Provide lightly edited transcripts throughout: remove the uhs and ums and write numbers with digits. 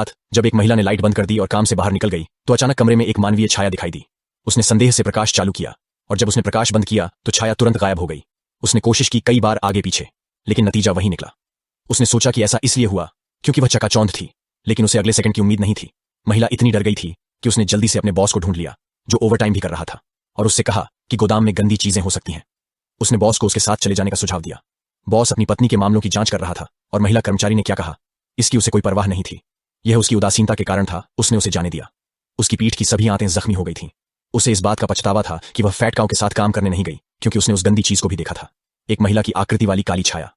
रात जब एक महिला ने लाइट बंद कर दी और काम से बाहर निकल गई तो अचानक कमरे में एक मानवीय छाया दिखाई दी। उसने संदेह से प्रकाश चालू किया और जब उसने प्रकाश बंद किया तो छाया तुरंत गायब हो गई। उसने कोशिश की कई बार आगे पीछे, लेकिन नतीजा वही निकला। उसने सोचा कि ऐसा इसलिए हुआ क्योंकि वह चकाचौंध थी, लेकिन उसे अगले सेकंड की उम्मीद नहीं थी। महिला इतनी डर गई थी कि उसने जल्दी से अपने बॉस को ढूंढ लिया, जो ओवरटाइम भी कर रहा था, और उससे कहा कि गोदाम में गंदी चीजें हो सकती हैं। उसने बॉस को उसके साथ चले जाने का सुझाव दिया। बॉस अपनी पत्नी के मामलों की जांच कर रहा था और महिला कर्मचारी ने क्या कहा, इसकी उसे कोई परवाह नहीं थी। यह उसकी उदासीनता के कारण था। उसने उसे जाने दिया। उसकी पीठ की सभी आंतें जख्मी हो गई थीं। उसे इस बात का पछतावा था कि वह फैट काउ के साथ काम करने नहीं गई, क्योंकि उसने उस गंदी चीज को भी देखा था, एक महिला की आकृति वाली काली छाया।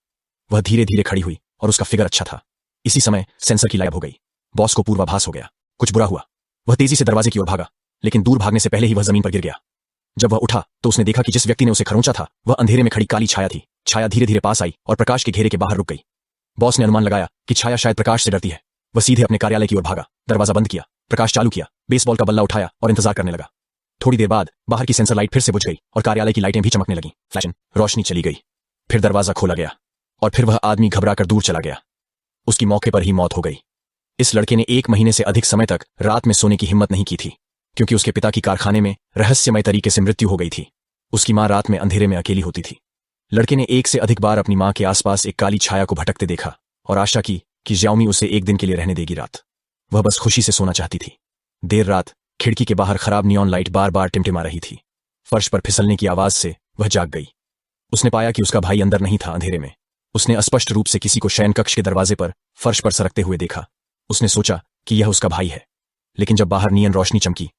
वह धीरे धीरे खड़ी हुई और उसका फिगर अच्छा था। इसी समय सेंसर की लाइट हो गई। बॉस को पूर्वाभास हो गया, कुछ बुरा हुआ। वह तेजी से दरवाजे की ओर भागा, लेकिन दूर भागने से पहले ही वह जमीन पर गिर गया। जब वह उठा तो उसने देखा कि जिस व्यक्ति ने उसे खरोंचा था वह अंधेरे में खड़ी काली छाया थी। छाया धीरे धीरे पास आई और प्रकाश के घेरे के बाहर रुक गई। बॉस ने अनुमान लगाया कि छाया शायद प्रकाश से डरती है। वह सीधे अपने कार्यालय की ओर भागा, दरवाजा बंद किया, प्रकाश चालू किया, बेसबॉल का बल्ला उठाया और इंतजार करने लगा। थोड़ी देर बाद बाहर की सेंसर लाइट फिर से बुझ गई और कार्यालय की लाइटें भी चमकने लगीं। फ्लैशन, रोशनी चली गई। फिर दरवाजा खोला गया और फिर वह आदमी घबराकर दूर चला गया। उसकी मौके पर ही मौत हो गई। इस लड़के ने 1 महीने से अधिक समय तक रात में सोने की हिम्मत नहीं की थी, क्योंकि उसके पिता की कारखाने में रहस्यमय तरीके से मृत्यु हो गई थी। उसकी मां रात में अंधेरे में अकेली होती थी। लड़के ने 1 से अधिक बार अपनी मां के आसपास एक काली छाया को भटकते देखा और आशा की कि ज्याओमी उसे 1 दिन के लिए रहने देगी। रात वह बस खुशी से सोना चाहती थी। देर रात खिड़की के बाहर खराब नियॉन लाइट बार बार टिमटिमा रही थी। फर्श पर फिसलने की आवाज से वह जाग गई। उसने पाया कि उसका भाई अंदर नहीं था। अंधेरे में उसने अस्पष्ट रूप से किसी को शयन कक्ष के दरवाजे पर फर्श पर सरकते हुए देखा। उसने सोचा कि यह उसका भाई है, लेकिन जब बाहर नियन रोशनी चमकी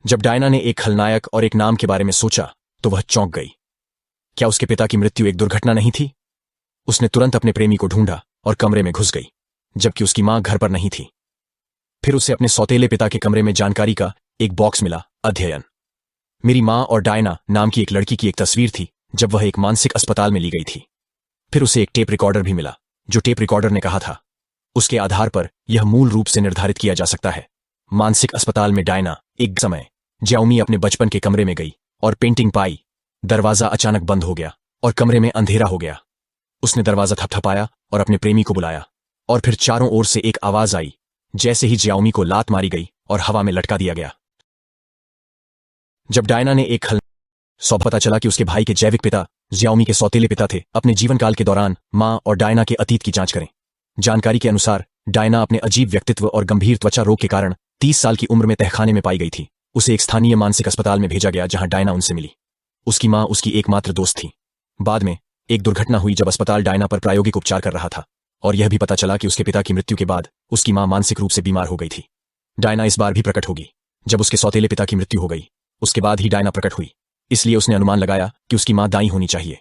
जब डायना ने एक खलनायक और एक नाम के बारे में सोचा तो वह चौंक गई। क्या उसके पिता की मृत्यु एक दुर्घटना नहीं थी? उसने तुरंत अपने प्रेमी को ढूंढा और कमरे में घुस गई, जबकि उसकी मां घर पर नहीं थी। फिर उसे अपने सौतेले पिता के कमरे में जानकारी का एक बॉक्स मिला। अध्ययन, मेरी मां और डायना नाम की एक लड़की की एक तस्वीर थी जब वह एक मानसिक अस्पताल में ली गई थी। फिर उसे एक टेप रिकॉर्डर भी मिला, जो टेप रिकॉर्डर ने कहा था। उसके आधार पर यह मूल रूप से निर्धारित किया जा सकता है। मानसिक अस्पताल में डायना एक समय ज्याओमी अपने बचपन के कमरे में गई और पेंटिंग पाई। दरवाजा अचानक बंद हो गया और कमरे में अंधेरा हो गया। उसने दरवाजा थपथपाया और अपने प्रेमी को बुलाया, और फिर चारों ओर से एक आवाज आई। जैसे ही ज्याओमी को लात मारी गई और हवा में लटका दिया गया। जब डायना ने एक पता चला कि उसके भाई के जैविक पिता ज्याओमी के सौतेले पिता थे। अपने जीवनकाल के दौरान मां और डायना के अतीत की जांच करें। जानकारी के अनुसार डायना अपने अजीब व्यक्तित्व और गंभीर त्वचा रोग के कारण 30 साल की उम्र में तहखाने में पाई गई थी। उसे एक स्थानीय मानसिक अस्पताल में भेजा गया, जहां डायना उनसे मिली। उसकी मां उसकी एकमात्र दोस्त थी। बाद में एक दुर्घटना हुई जब अस्पताल डायना पर प्रायोगिक उपचार कर रहा था, और यह भी पता चला कि उसके पिता की मृत्यु के बाद उसकी मां मानसिक रूप से बीमार हो गई थी। डायना इस बार भी प्रकट होगी। जब उसके सौतेले पिता की मृत्यु हो गई, उसके बाद ही डायना प्रकट हुई, इसलिए उसने अनुमान लगाया कि उसकी मां दाई होनी चाहिए।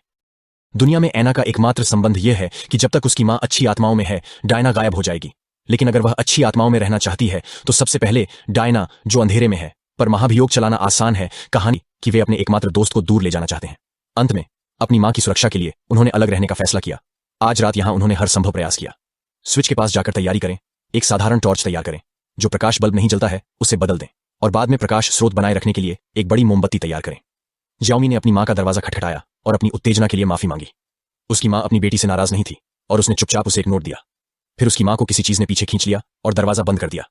दुनिया में ऐना का एकमात्र संबंध यह है कि जब तक उसकी मां अच्छी आत्माओं में है, डायना गायब हो जाएगी। लेकिन अगर वह अच्छी आत्माओं में रहना चाहती है तो सबसे पहले डायना, जो अंधेरे में है, पर महाभियोग चलाना आसान है। कहानी कि वे अपने एकमात्र दोस्त को दूर ले जाना चाहते हैं। अंत में अपनी मां की सुरक्षा के लिए उन्होंने अलग रहने का फैसला किया। आज रात यहां उन्होंने हर संभव प्रयास किया। स्विच के पास जाकर तैयारी करें। एक साधारण टॉर्च तैयार करें। जो प्रकाश बल्ब नहीं जलता है उसे बदल दें, और बाद में प्रकाश स्रोत बनाए रखने के लिए एक बड़ी मोमबत्ती तैयार करें। ज्याओमी ने अपनी मां का दरवाजा खटखटाया और अपनी उत्तेजना के लिए माफी मांगी। उसकी मां अपनी बेटी से नाराज नहीं थी और उसने चुपचाप उसे एक नोट दिया। फिर उसकी मां को किसी चीज ने पीछे खींच लिया और दरवाजा बंद कर दिया।